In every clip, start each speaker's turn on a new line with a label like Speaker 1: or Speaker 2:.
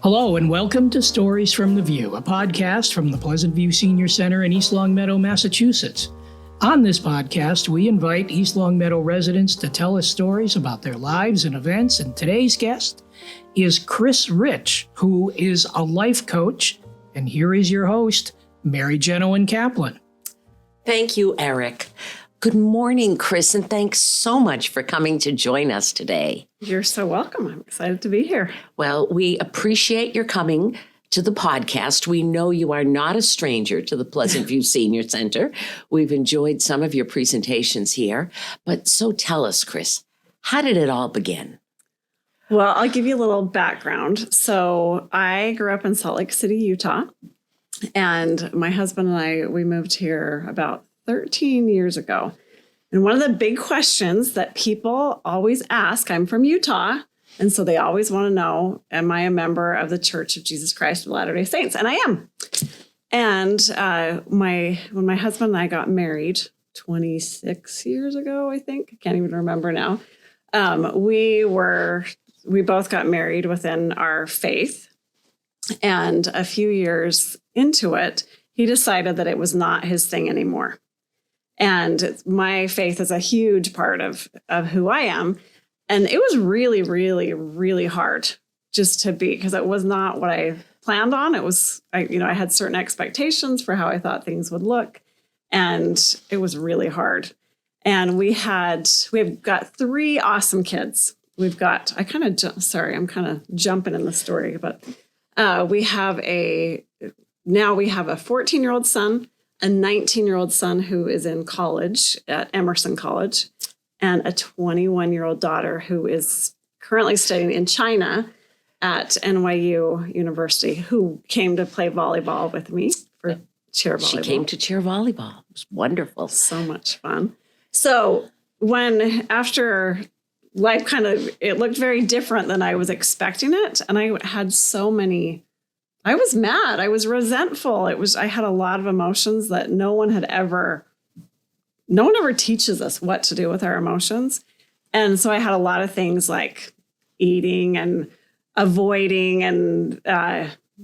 Speaker 1: Hello and welcome to Stories from the View, a podcast from the Pleasant View Senior Center in East Longmeadow, Massachusetts. On this podcast, we invite East Longmeadow residents to tell us stories about their lives and events, and today's guest is Chris Rich, who is a life coach, and here is your host, Mary Jenowen Kaplan.
Speaker 2: Thank you, Eric. Good morning, Chris, and thanks so much for coming to join us today.
Speaker 3: You're so welcome. I'm excited to be here.
Speaker 2: Well, we appreciate your coming to the podcast. We know you are not a stranger to the Pleasant View Senior Center. We've enjoyed some of your presentations here. But so tell us, Chris, how did it all begin?
Speaker 3: Well, I'll give you a little background. So I grew up in Salt Lake City, Utah, and my husband and I, we moved here about 13 years ago. And one of the big questions that people always ask, I'm from Utah, and so they always want to know, am I a member of the Church of Jesus Christ of Latter-day Saints? And I am. And when my husband and I got married 26 years ago, I think, I can't even remember now, we both got married within our faith. And a few years into it, he decided that it was not his thing anymore. And my faith is a huge part of who I am. And it was really, really, really hard just to be, because it was not what I planned on. It was, I had certain expectations for how I thought things would look. And it was really hard. And we've got three awesome kids. I'm kind of jumping in the story, but we have a 14-year-old son, a 19-year-old son who is in college at Emerson College, and a 21-year-old daughter who is currently studying in China at NYU University, who came to play volleyball with me for chair volleyball.
Speaker 2: She came to chair volleyball. It was wonderful.
Speaker 3: So much fun. So after life it looked very different than I was expecting it, and I had I was mad. I was resentful. I had a lot of emotions that no one ever teaches us what to do with our emotions. And so I had a lot of things like eating and avoiding and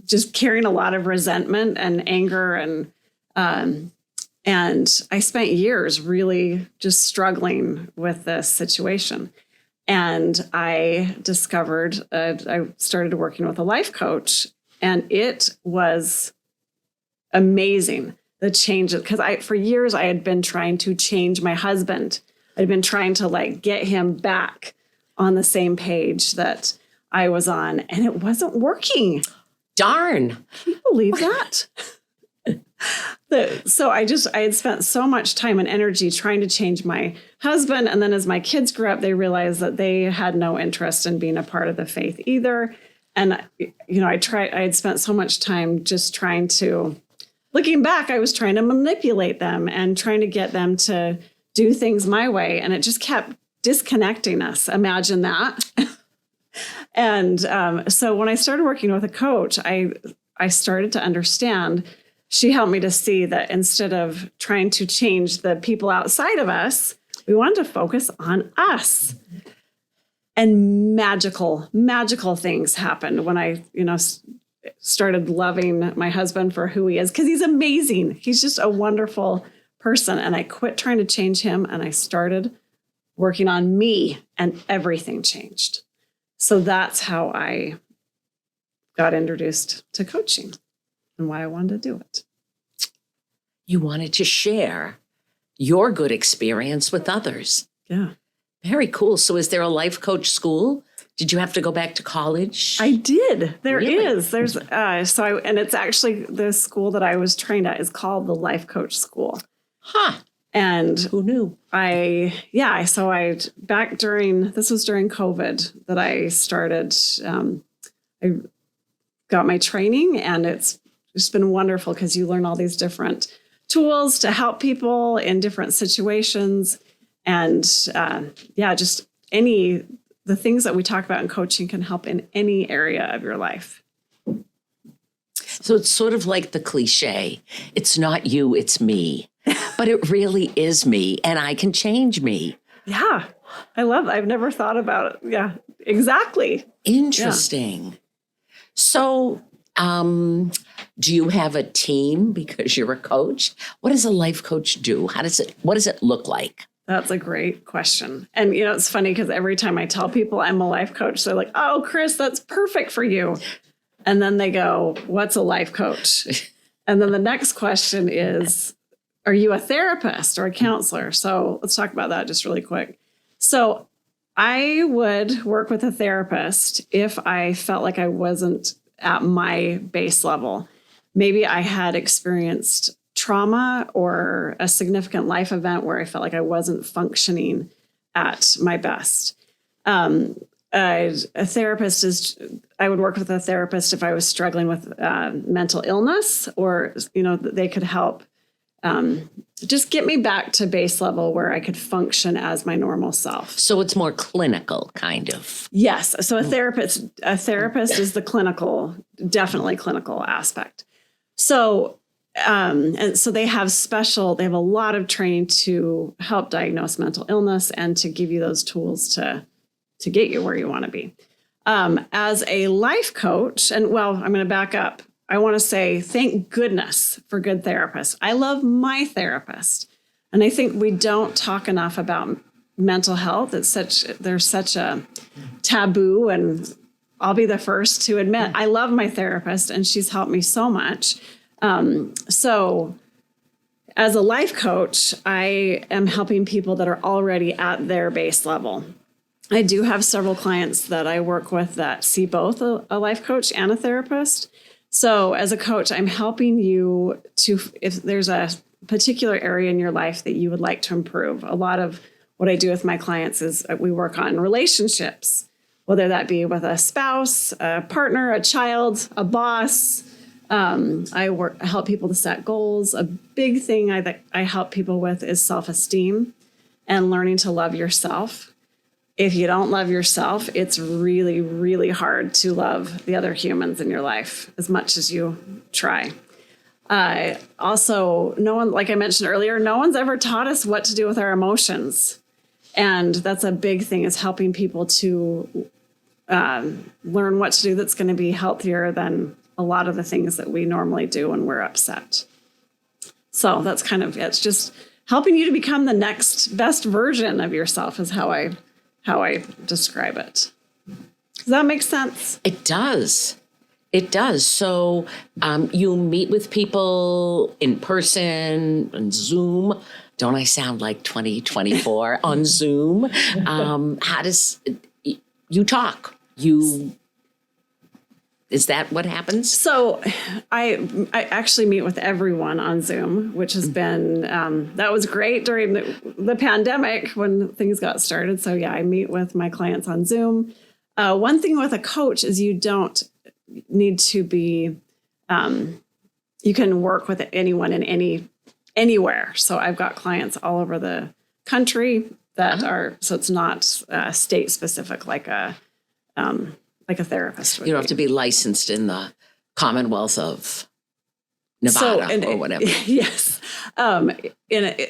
Speaker 3: just carrying a lot of resentment and anger. And I spent years really just struggling with this situation. And I discovered, I started working with a life coach. And it was amazing, the change, because for years I had been trying to change my husband. I'd been trying to get him back on the same page that I was on, and it wasn't working.
Speaker 2: Darn.
Speaker 3: Can you believe that? So I had spent so much time and energy trying to change my husband. And then as my kids grew up, they realized that they had no interest in being a part of the faith either. And, I had spent so much time just looking back, I was trying to manipulate them and trying to get them to do things my way. And it just kept disconnecting us. Imagine that. And so when I started working with a coach, I started to understand. She helped me to see that instead of trying to change the people outside of us, we wanted to focus on us. And magical things happened when I, started loving my husband for who he is, because he's amazing. He's just a wonderful person. And I quit trying to change him, and I started working on me, and everything changed. So that's how I got introduced to coaching and why I wanted to do it.
Speaker 2: You wanted to share your good experience with others.
Speaker 3: Yeah.
Speaker 2: Very cool. So is there a life coach school? Did you have to go back to college?
Speaker 3: I did. There
Speaker 2: Really?
Speaker 3: is. There's and it's actually the school that I was trained at is called the Life Coach School.
Speaker 2: Huh.
Speaker 3: And
Speaker 2: Who knew?
Speaker 3: this was during COVID that I started, I got my training, and it's just been wonderful because you learn all these different tools to help people in different situations. And just the things that we talk about in coaching can help in any area of your life.
Speaker 2: So it's sort of like the cliche, it's not you, it's me. But it really is me, and I can change me.
Speaker 3: Yeah. I've never thought about it. Yeah, exactly.
Speaker 2: Interesting. Yeah. So, do you have a team because you're a coach? What does a life coach do? What does it look like?
Speaker 3: That's a great question. And, it's funny because every time I tell people I'm a life coach, they're like, oh, Chris, that's perfect for you. And then they go, what's a life coach? And then the next question is, are you a therapist or a counselor? So let's talk about that just really quick. So I would work with a therapist if I felt like I wasn't at my base level. Maybe I had experienced trauma or a significant life event where I felt like I wasn't functioning at my best. A therapist I would work with a therapist if I was struggling with mental illness, or, they could help just get me back to base level where I could function as my normal self.
Speaker 2: So it's more clinical, kind of.
Speaker 3: Yes. So a therapist is the definitely clinical aspect. So, and so they have a lot of training to help diagnose mental illness and to give you those tools to get you where you want to be. As a life coach, I'm going to back up. I want to say thank goodness for good therapists. I love my therapist. And I think we don't talk enough about mental health. There's such a taboo, and I'll be the first to admit I love my therapist and she's helped me so much. So as a life coach, I am helping people that are already at their base level. I do have several clients that I work with that see both a life coach and a therapist. So as a coach, I'm helping you if there's a particular area in your life that you would like to improve. A lot of what I do with my clients is we work on relationships, whether that be with a spouse, a partner, a child, a boss. I help people to set goals. A big thing I help people with is self-esteem and learning to love yourself. If you don't love yourself, it's really, really hard to love the other humans in your life as much as you try. Also, like I mentioned earlier, no one's ever taught us what to do with our emotions. And that's a big thing, is helping people to learn what to do that's going to be healthier than a lot of the things that we normally do when we're upset. So that's it's just helping you to become the next best version of yourself is how I describe it. Does that make sense?
Speaker 2: It does. It does. So you meet with people in person, on Zoom. Don't I sound like 2024 on Zoom? How does you talk? Is that what happens?
Speaker 3: So I actually meet with everyone on Zoom, which has been, that was great during the pandemic when things got started. So yeah, I meet with my clients on Zoom. One thing with a coach is you don't need to be, you can work with anyone in anywhere. So I've got clients all over the country that so it's not state specific like a therapist would.
Speaker 2: You don't have to be licensed in the Commonwealth of Nevada or whatever.
Speaker 3: Yes.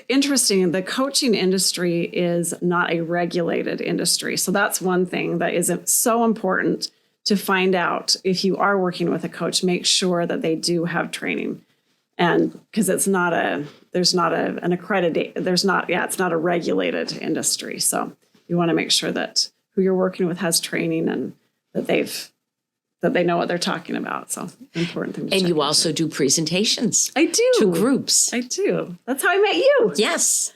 Speaker 3: Interesting, the coaching industry is not a regulated industry. So that's one thing that is so important to find out. If you are working with a coach, make sure that they do have training. And because it's not an accredited, it's not a regulated industry. So you want to make sure that who you're working with has training and that they know what they're talking about. So important thing.
Speaker 2: And you also do presentations.
Speaker 3: I do.
Speaker 2: To groups.
Speaker 3: I do. That's how I met you.
Speaker 2: Yes,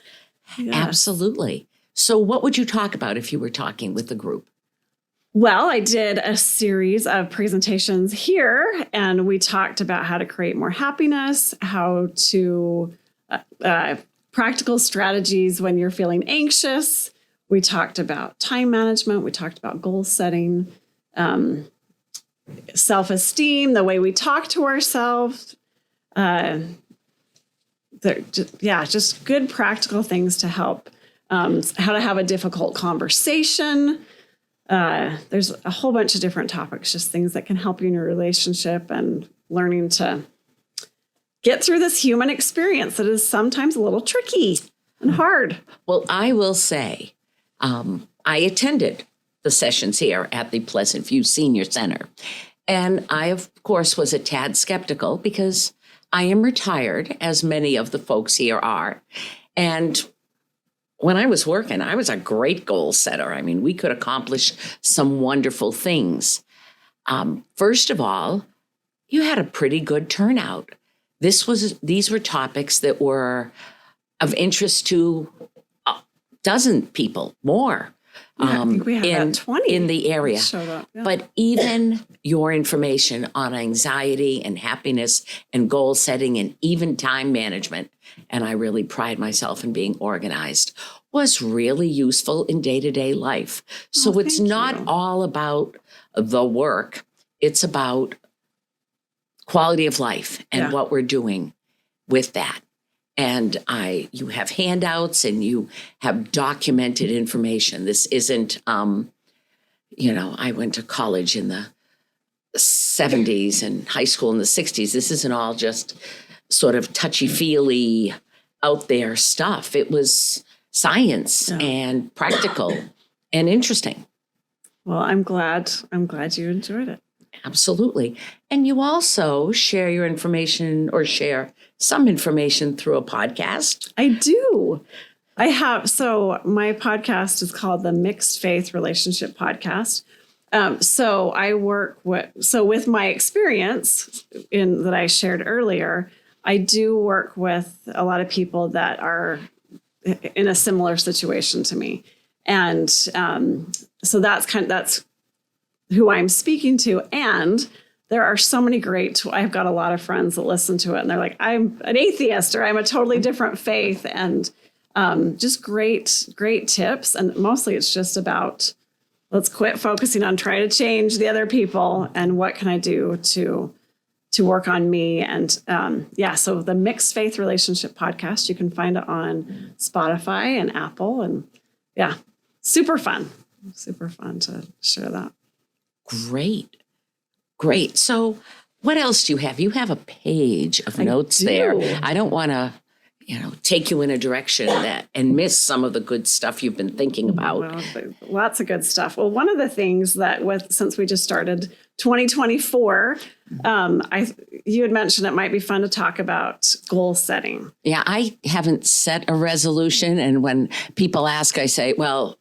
Speaker 2: absolutely. So what would you talk about if you were talking with the group?
Speaker 3: Well, I did a series of presentations here, and we talked about how to create more happiness, how to practical strategies when you're feeling anxious. We talked about time management. We talked about goal setting. Self-esteem, the way we talk to ourselves, just good practical things to help, how to have a difficult conversation. There's a whole bunch of different topics, just things that can help you in your relationship and learning to get through this human experience that is sometimes a little tricky and hard.
Speaker 2: Well, I will say, I attended the sessions here at the Pleasant View Senior Center. And I, of course, was a tad skeptical because I am retired, as many of the folks here are. And when I was working, I was a great goal setter. I mean, we could accomplish some wonderful things. First of all, you had a pretty good turnout. These were topics that were of interest to a dozen people more.
Speaker 3: Yeah, I think we had about 20
Speaker 2: in the area.
Speaker 3: showed up. Yeah.
Speaker 2: But even your information on anxiety and happiness and goal setting and even time management, and I really pride myself in being organized, was really useful in day-to-day life. So it's
Speaker 3: thank
Speaker 2: not
Speaker 3: you.
Speaker 2: all about the work. It's about quality of life and
Speaker 3: Yeah.
Speaker 2: what we're doing with that. And you have handouts and you have documented information. This isn't, I went to college in the 70s and high school in the 60s. This isn't all just sort of touchy-feely out there stuff. It was science and practical and interesting.
Speaker 3: Well, I'm glad you enjoyed it.
Speaker 2: Absolutely. And you also share your information or share some information through a podcast.
Speaker 3: I do. I have. So my podcast is called the Mixed Faith Relationship Podcast. So I work with my experience that I shared earlier, I do work with a lot of people that are in a similar situation to me. And so that's who I'm speaking to. And there are so many I've got a lot of friends that listen to it and they're like, I'm an atheist or I'm a totally different faith. And just great tips. And mostly it's just about, let's quit focusing on trying to change the other people and what can I do to work on me. And so the Mixed Faith Relationship Podcast, you can find it on Spotify and Apple. And super fun to share that.
Speaker 2: Great. So what else do you have? You have a page of notes there. I don't want to, take you in a direction and miss some of the good stuff you've been thinking about.
Speaker 3: Well, lots of good stuff. Well, one of the things that since we just started 2024, you had mentioned it might be fun to talk about goal setting.
Speaker 2: Yeah, I haven't set a resolution. And when people ask, I say, well,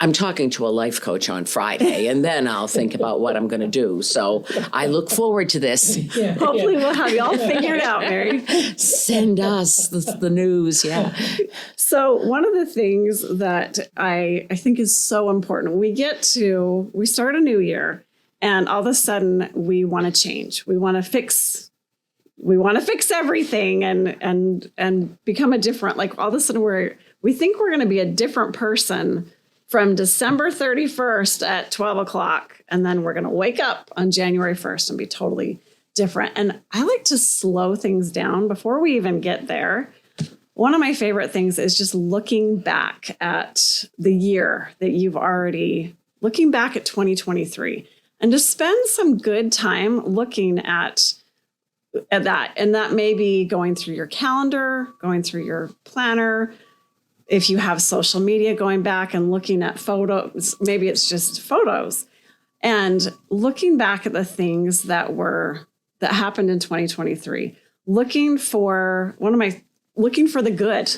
Speaker 2: I'm talking to a life coach on Friday, and then I'll think about what I'm going to do. So I look forward to this.
Speaker 3: Hopefully we'll have you all figured out, Mary.
Speaker 2: Send us the news. Yeah.
Speaker 3: So one of the things that I think is so important, we start a new year and all of a sudden we want to change. We want to fix everything and become a different, like all of a sudden we think we're going to be a different person from December 31st at 12 o'clock. And then we're going to wake up on January 1st and be totally different. And I like to slow things down before we even get there. One of my favorite things is just looking back at the year that looking back at 2023 and just spend some good time looking at that. And that may be going through your calendar, going through your planner. If you have social media, going back and looking at photos, maybe it's just photos, and looking back at the things that happened in 2023, looking for the good.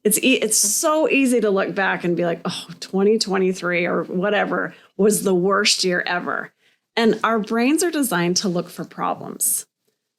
Speaker 3: It's so easy to look back and be like, oh, 2023 or whatever was the worst year ever. And our brains are designed to look for problems.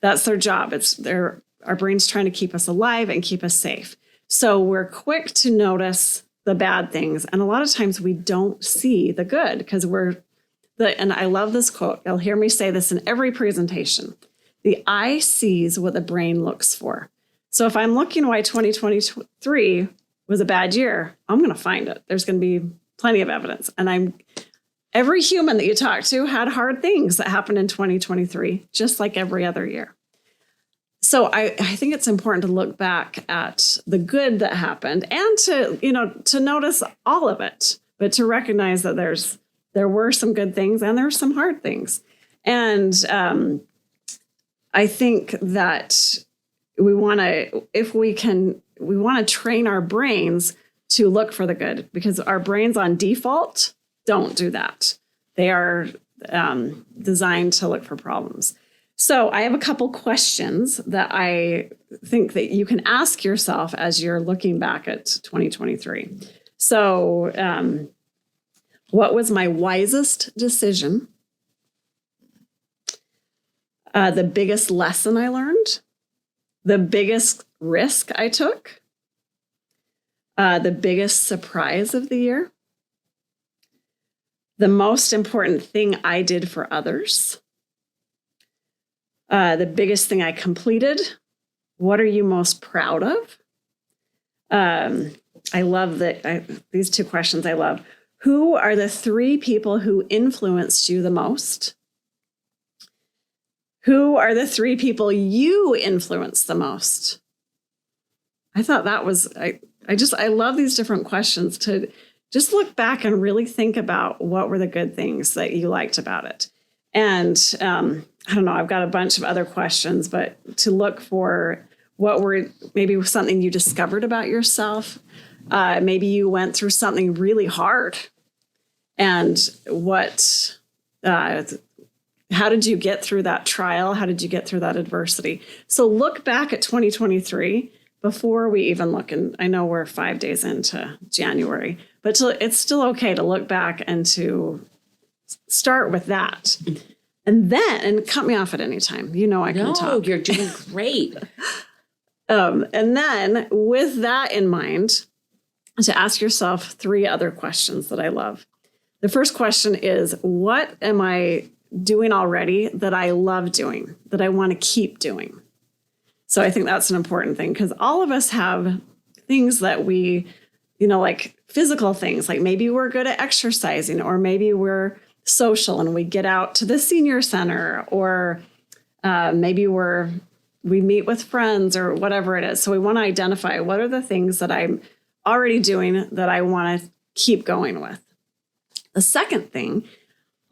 Speaker 3: That's their job. Our brain's trying to keep us alive and keep us safe. So we're quick to notice the bad things. And a lot of times we don't see the good because and I love this quote. You'll hear me say this in every presentation. The eye sees what the brain looks for. So if I'm looking why 2023 was a bad year, I'm going to find it. There's going to be plenty of evidence. And every human that you talk to had hard things that happened in 2023, just like every other year. So I think it's important to look back at the good that happened and to notice all of it, but to recognize that there were some good things and there were some hard things. And I think that we want to train our brains to look for the good because our brains on default don't do that. They are designed to look for problems. So I have a couple questions that I think that you can ask yourself as you're looking back at 2023. So what was my wisest decision? The biggest lesson I learned? The biggest risk I took? The biggest surprise of the year? The most important thing I did for others? The biggest thing I completed? What are you most proud of? I love these two questions I love. Who are the 3 people who influenced you the most? Who are the 3 people you influenced the most? I thought that was, I love these different questions to just look back and really think about what were the good things that you liked about it. And I don't know, I've got a bunch of other questions, but to look for what were maybe something you discovered about yourself. Maybe you went through something really hard. And how did you get through that trial? How did you get through that adversity? So look back at 2023 before we even look. And I know we're 5 days into January, but it's still okay to look back and to start with that. And cut me off at any time. You know I can talk.
Speaker 2: No, you're doing great.
Speaker 3: And then with that in mind, to ask yourself 3 other questions that I love. The first question is, what am I doing already that I love doing, that I want to keep doing? So I think that's an important thing, because all of us have things that we, like physical things, like maybe we're good at exercising, or maybe we're social and we get out to the senior center, or maybe we meet with friends or whatever it is. So we want to identify what are the things that I'm already doing that I want to keep going with. The second thing,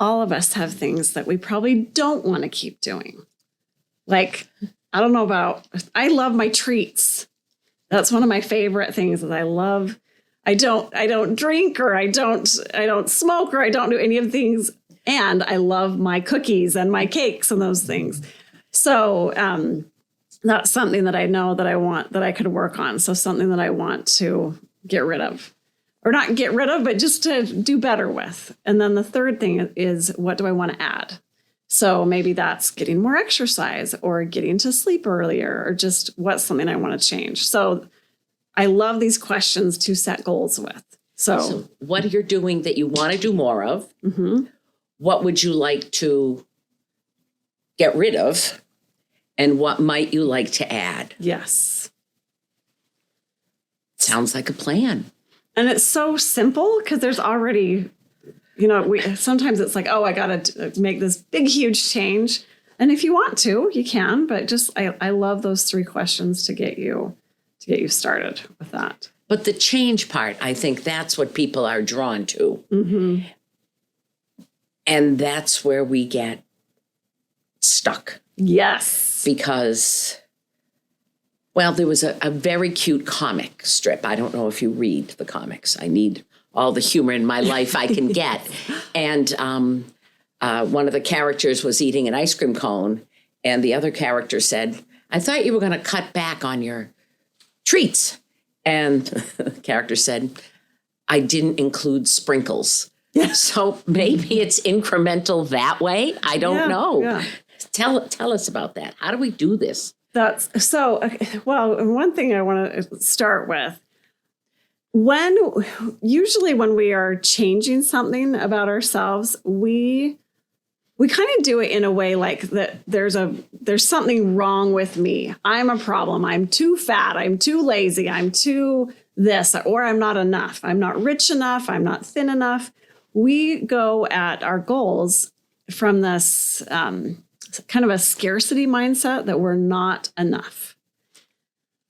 Speaker 3: all of us have things that we probably don't want to keep doing. Like, I love my treats. That's one of my favorite things that I love. I don't drink, or I don't smoke, or I don't do any of the things. And I love my cookies and my cakes and those things. So that's something that I know that I want, that I could work on. So something that I want to get rid of, or not get rid of, but just to do better with. And then the third thing is, what do I want to add? So maybe that's getting more exercise, or getting to sleep earlier, or just what's something I want to change. So I love these questions to set goals with. So
Speaker 2: what you're doing that you want to do more of, what would you like to get rid of, and what might you like to add?
Speaker 3: Yes.
Speaker 2: Sounds like a plan.
Speaker 3: And it's so simple, because there's already, sometimes it's like, oh, I got to make this big, huge change. And if you want to, you can, but I love those 3 questions to get you started with that.
Speaker 2: But the change part, I think that's what people are drawn to. Mm-hmm. And that's where we get stuck.
Speaker 3: Yes.
Speaker 2: Because, well, there was a very cute comic strip. I don't know if you read the comics. I need all the humor in my life I can get. And one of the characters was eating an ice cream cone, and the other character said, I thought you were going to cut back on your treats. And the character said, I didn't include sprinkles. So maybe it's incremental that way. I don't know. Yeah. Tell us about that. How do we do this?
Speaker 3: That's so, well, one thing I want to start with, usually when we are changing something about ourselves, we kind of do it in a way like that there's something wrong with me. I'm a problem. I'm too fat. I'm too lazy. I'm too this, or I'm not enough. I'm not rich enough. I'm not thin enough. We go at our goals from this kind of a scarcity mindset that we're not enough.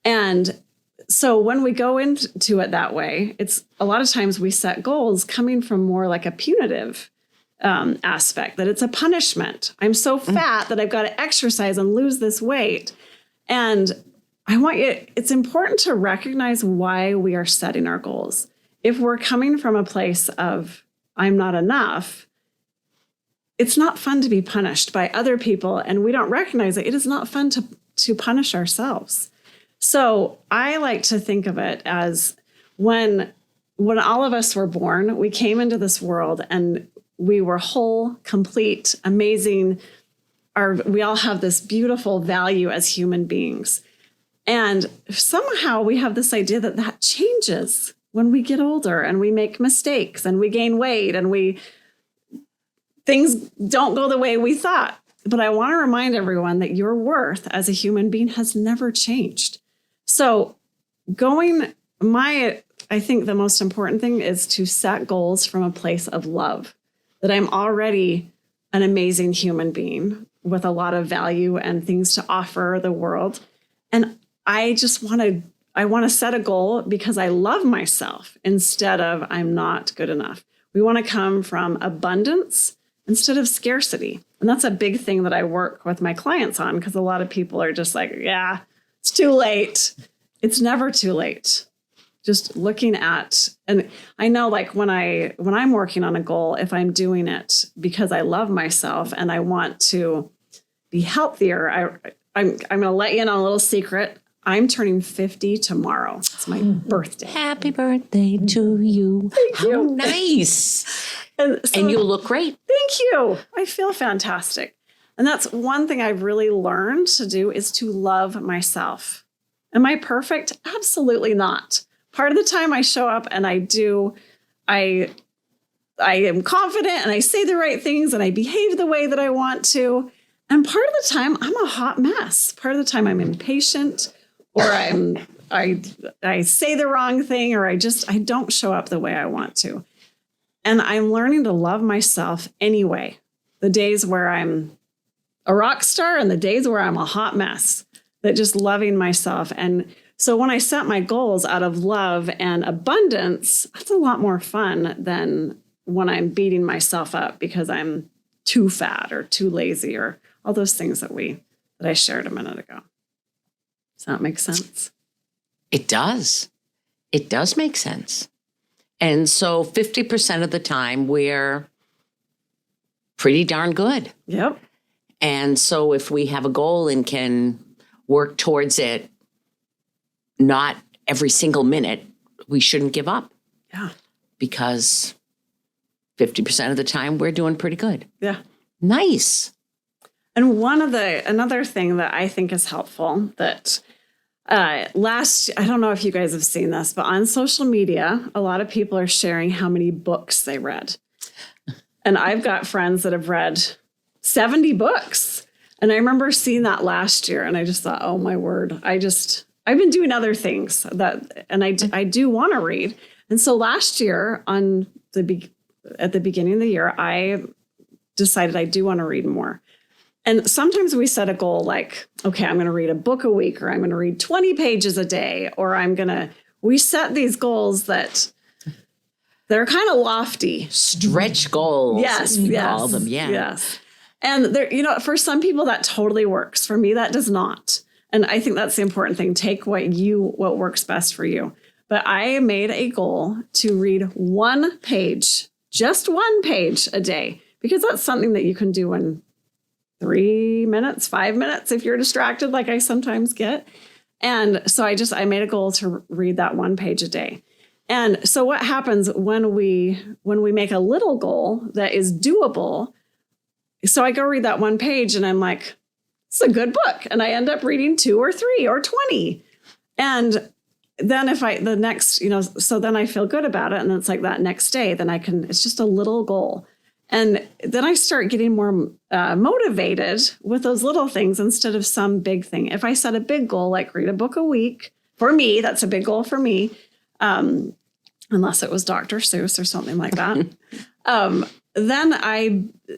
Speaker 3: And so when we go into it that way, it's a lot of times we set goals coming from more like a punitive aspect, that it's a punishment. I'm so fat that I've got to exercise and lose this weight. And it's important to recognize why we are setting our goals. If we're coming from a place of I'm not enough, it's not fun to be punished by other people, and we don't recognize it. It is not fun to punish ourselves. So I like to think of it as when all of us were born, we came into this world and we were whole, complete, amazing. We all have this beautiful value as human beings. And somehow we have this idea that changes when we get older and we make mistakes and we gain weight and things don't go the way we thought. But I want to remind everyone that your worth as a human being has never changed. So I think the most important thing is to set goals from a place of love, that I'm already an amazing human being with a lot of value and things to offer the world. And I want to set a goal because I love myself instead of I'm not good enough. We want to come from abundance instead of scarcity. And that's a big thing that I work with my clients on, because a lot of people are just like, yeah, it's too late. It's never too late. Just looking at, and I know like when I'm working on a goal, if I'm doing it because I love myself and I want to be healthier, I'm going to let you in on a little secret. I'm turning 50 tomorrow. It's my birthday.
Speaker 2: Happy birthday to you. How nice. And you look great.
Speaker 3: Thank you. I feel fantastic. And that's one thing I've really learned to do, is to love myself. Am I perfect? Absolutely not. Part of the time I show up and I am confident and I say the right things and I behave the way that I want to. And part of the time I'm a hot mess. Part of the time I'm impatient, or I say the wrong thing, or I don't show up the way I want to. And I'm learning to love myself anyway. The days where I'm a rock star and the days where I'm a hot mess, that just loving myself. And so when I set my goals out of love and abundance, that's a lot more fun than when I'm beating myself up because I'm too fat or too lazy or all those things that I shared a minute ago. Does that make sense?
Speaker 2: It does. It does make sense. And so 50% of the time we're pretty darn good.
Speaker 3: Yep.
Speaker 2: And so if we have a goal and can work towards it, not every single minute, we shouldn't give up.
Speaker 3: Yeah.
Speaker 2: Because 50% of the time we're doing pretty good.
Speaker 3: Yeah.
Speaker 2: Nice.
Speaker 3: And another thing that I think is helpful that I don't know if you guys have seen this, but on social media, a lot of people are sharing how many books they read. And I've got friends that have read 70 books. And I remember seeing that last year and I just thought, oh my word, I've been doing other things and I do want to read. And so last year at the beginning of the year, I decided I do want to read more. And sometimes we set a goal like, okay, I'm going to read a book a week, or I'm going to read 20 pages a day, or we set these goals that they're kind of lofty.
Speaker 2: Stretch goals.
Speaker 3: Yes.
Speaker 2: We call them. Yeah.
Speaker 3: Yes. And for some people that totally works. For me, that does not. And I think that's the important thing. Take what works best for you. But I made a goal to read one page, just one page a day, because that's something that you can do in 3 minutes, 5 minutes, if you're distracted, like I sometimes get. And so I made a goal to read that one page a day. And so what happens when we make a little goal that is doable? So I go read that one page and I'm like, it's a good book. And I end up reading 2 or 3 or 20. And then so then I feel good about it. And it's like that next day, it's just a little goal. And then I start getting more motivated with those little things instead of some big thing. If I set a big goal, like read a book a week, for me, that's a big goal for me, unless it was Dr. Seuss or something like that. Then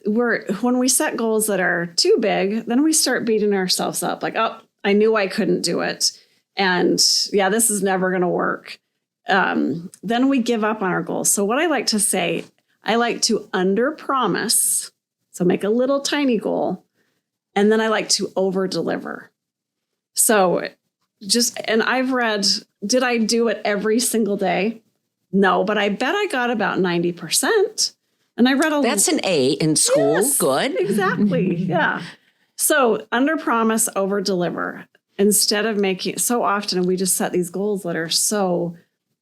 Speaker 3: when we set goals that are too big, then we start beating ourselves up like, oh, I knew I couldn't do it. And yeah, this is never going to work. Then we give up on our goals. So what I like to say, I like to under promise. So make a little tiny goal. And then I like to over deliver. So and I've read, did I do it every single day? No, but I bet I got about 90%. And I read a
Speaker 2: That's an A in school.
Speaker 3: Yes,
Speaker 2: Good.
Speaker 3: Exactly. Yeah. So under promise, over deliver. Instead of making, so often we just set these goals that are so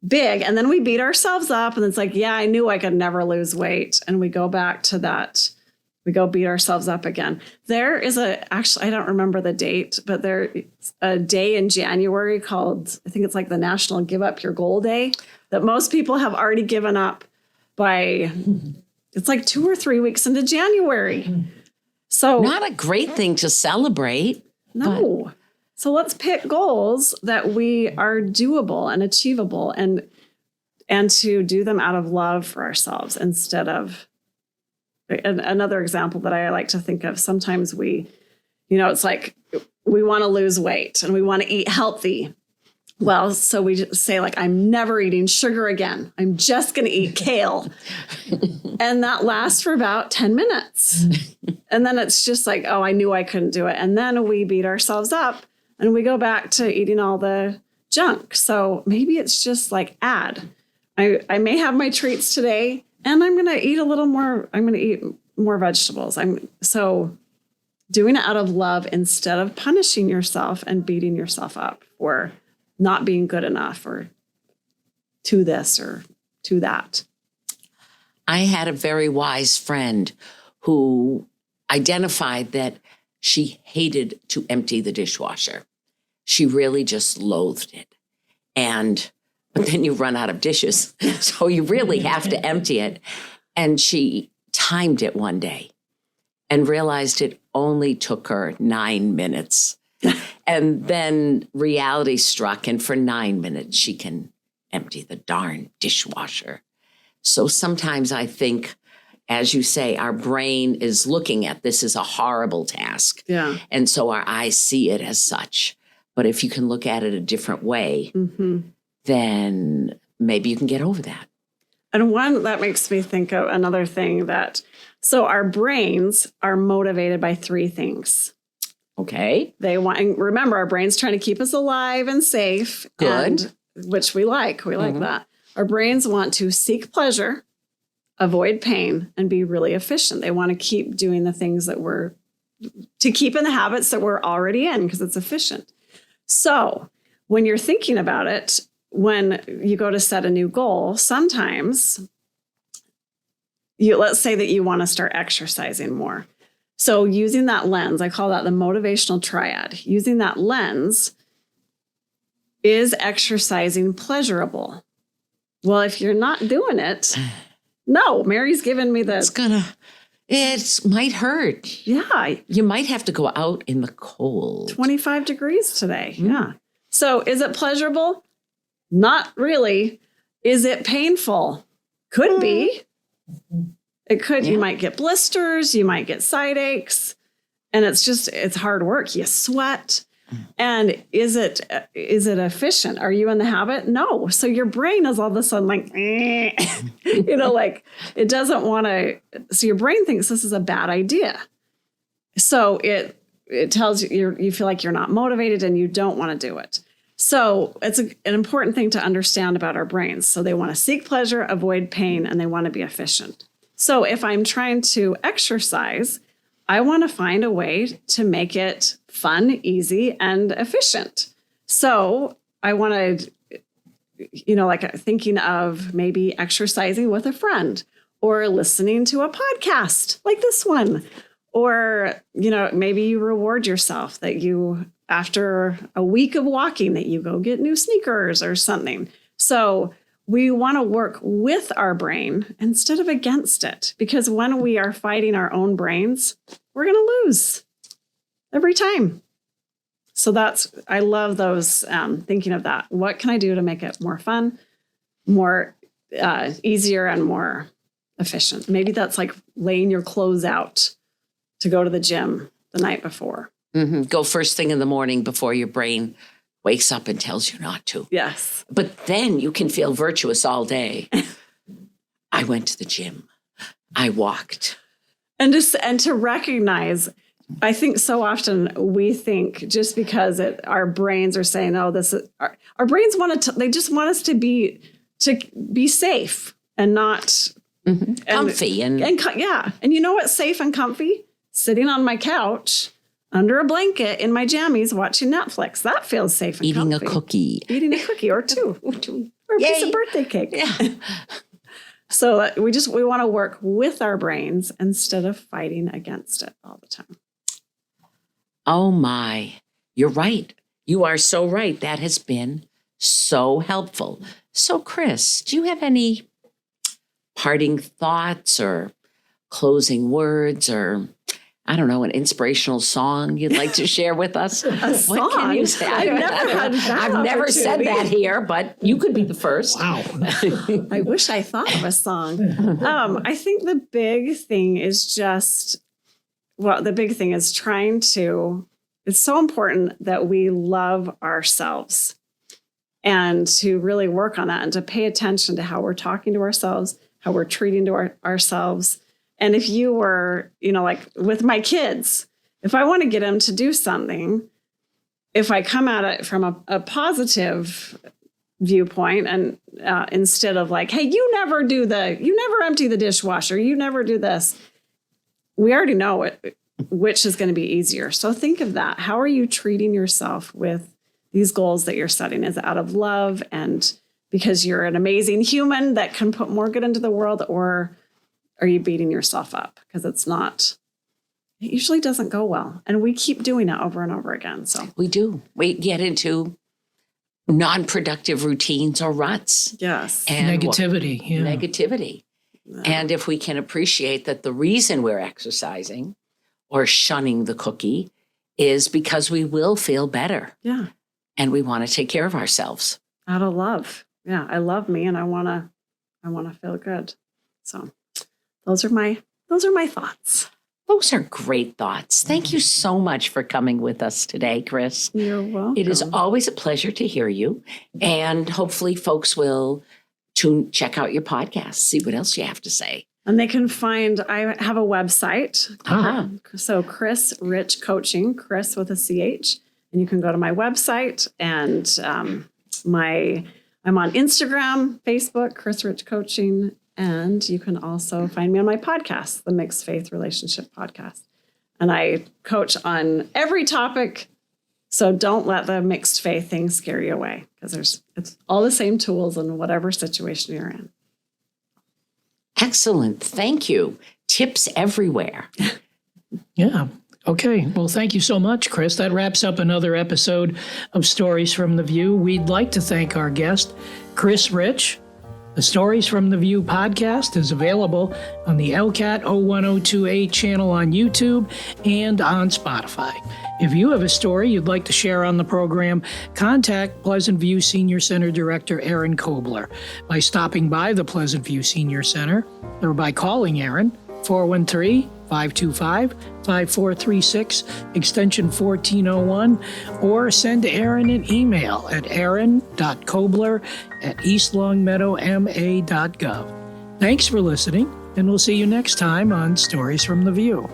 Speaker 3: big and then we beat ourselves up and it's like, yeah, I knew I could never lose weight. And we go back to that. We go beat ourselves up again. There is actually, I don't remember the date, but there's a day in January called, I think it's like the National Give Up Your Goal Day, that most people have already given up by, it's like 2 or 3 weeks into January. So
Speaker 2: Not a great thing to celebrate.
Speaker 3: no. So let's pick goals that we are doable and achievable and to do them out of love for ourselves instead of another example that I like to think of. Sometimes it's like we want to lose weight and we want to eat healthy. Well, so we just say like, I'm never eating sugar again. I'm just going to eat kale. And that lasts for about 10 minutes. And then it's just like, oh, I knew I couldn't do it. And then we beat ourselves up and we go back to eating all the junk. So maybe it's just like I may have my treats today and I'm going to eat a little more. I'm going to eat more vegetables. So doing it out of love instead of punishing yourself and beating yourself up for not being good enough or to this or to that.
Speaker 2: I had a very wise friend who identified that she hated to empty the dishwasher. She really just loathed it. But then you run out of dishes. So you really have to empty it. And she timed it one day and realized it only took her 9 minutes. And then reality struck. And for 9 minutes, she can empty the darn dishwasher. So sometimes I think, as you say, our brain is looking at this as a horrible task.
Speaker 3: Yeah.
Speaker 2: And so our eyes see it as such. But if you can look at it a different way, then maybe you can get over that.
Speaker 3: And one that makes me think of another thing so our brains are motivated by 3 things.
Speaker 2: Okay.
Speaker 3: They want, and remember, our brain's trying to keep us alive and safe.
Speaker 2: Good.
Speaker 3: Which we like. We like that. Our brains want to seek pleasure, avoid pain, and be really efficient. They want to keep doing the things to keep in the habits that we're already in because it's efficient. So when you're thinking about it, when you go to set a new goal, sometimes let's say that you want to start exercising more. So using that lens, I call that the motivational triad. Using that lens, is exercising pleasurable? Well, if you're not doing it, no, Mary's given me
Speaker 2: It might hurt.
Speaker 3: Yeah.
Speaker 2: You might have to go out in the cold.
Speaker 3: 25 degrees today. Yeah. So is it pleasurable? Not really. Is it painful? Could be. It could. Yeah. You might get blisters. You might get side aches. And it's hard work. You sweat. And is it efficient? Are you in the habit? No. So your brain is all of a sudden like, like it doesn't want to. So your brain thinks this is a bad idea. So it tells you feel like you're not motivated and you don't want to do it. So it's an important thing to understand about our brains. So they want to seek pleasure, avoid pain, and they want to be efficient. So if I'm trying to exercise, I want to find a way to make it fun, easy, and efficient. So I want to, like thinking of maybe exercising with a friend or listening to a podcast like this one. Or, maybe you reward yourself that after a week of walking, that you go get new sneakers or something. So we want to work with our brain instead of against it, because when we are fighting our own brains, we're going to lose every time. So I love those, thinking of that. What can I do to make it more fun, more easier, and more efficient? Maybe that's like laying your clothes out to go to the gym the night before.
Speaker 2: Mm-hmm. Go first thing in the morning before your brain wakes up and tells you not to.
Speaker 3: Yes.
Speaker 2: But then you can feel virtuous all day. I went to the gym. I walked.
Speaker 3: And to recognize, I think so often we think just because our brains are saying, oh, this is our brains they just want us to be safe and not
Speaker 2: Comfy and
Speaker 3: yeah. And you know what's safe and comfy? Sitting on my couch under a blanket in my jammies watching Netflix. That feels safe and
Speaker 2: eating
Speaker 3: comfy.
Speaker 2: a cookie.
Speaker 3: Eating a cookie or two. Or a piece
Speaker 2: Yay.
Speaker 3: of birthday cake.
Speaker 2: Yeah.
Speaker 3: So we want to work with our brains instead of fighting against it all the time.
Speaker 2: Oh my, you're right. You are so right. That has been so helpful. So Chris, do you have any parting thoughts or closing words or, I don't know, an inspirational song you'd like to share with us? What can you say?
Speaker 3: I've never had that
Speaker 2: I've never said that
Speaker 3: opportunity.
Speaker 2: here, but you could be the first.
Speaker 1: Wow.
Speaker 3: I wish I thought of a song. I think the big thing is trying to, it's so important that we love ourselves and to really work on that and to pay attention to how we're talking to ourselves, how we're treating to ourselves. And if you were, like with my kids, if I want to get them to do something, if I come at it from a positive viewpoint and instead of like, hey, you never empty the dishwasher, you never do this, we already know which is going to be easier. So think of that. How are you treating yourself with these goals that you're setting? Is it out of love and because you're an amazing human that can put more good into the world, or are you beating yourself up? Because it usually doesn't go well. And we keep doing it over and over again. So
Speaker 2: We do. We get into non-productive routines or ruts.
Speaker 3: yes.
Speaker 2: And
Speaker 1: Negativity. Yeah.
Speaker 2: negativity. And if we can appreciate that the reason we're exercising or shunning the cookie is because we will feel better
Speaker 3: Yeah.
Speaker 2: and we want to take care of ourselves.
Speaker 3: Out of love. Yeah. I love me and I want to feel good. So those are my thoughts.
Speaker 2: Those are great thoughts. Thank you so much for coming with us today, Chris.
Speaker 3: You're welcome.
Speaker 2: It is always a pleasure to hear you. And hopefully folks will check out your podcast, see what else you have to say.
Speaker 3: And they can I have a website.
Speaker 2: Uh-huh.
Speaker 3: So Chris Rich Coaching, Chris with a CH. And you can go to my website and I'm on Instagram, Facebook, Chris Rich Coaching. And you can also find me on my podcast, the Mixed Faith Relationship Podcast. And I coach on every topic. So don't let the mixed faith thing scare you away because it's all the same tools in whatever situation you're in.
Speaker 2: Excellent. Thank you. Tips everywhere.
Speaker 1: Yeah. Okay. Well, thank you so much, Chris. That wraps up another episode of Stories from the View. We'd like to thank our guest, Chris Rich. The Stories from the View podcast is available on the LCAT 01028 channel on YouTube and on Spotify. If you have a story you'd like to share on the program, contact Pleasant View Senior Center Director Erin Kobler by stopping by the Pleasant View Senior Center or by calling Erin 413-525-5436, extension 1401, or send Erin an email at erin.kobler@eastlongmeadowma.gov. Thanks for listening, and we'll see you next time on Stories from the View.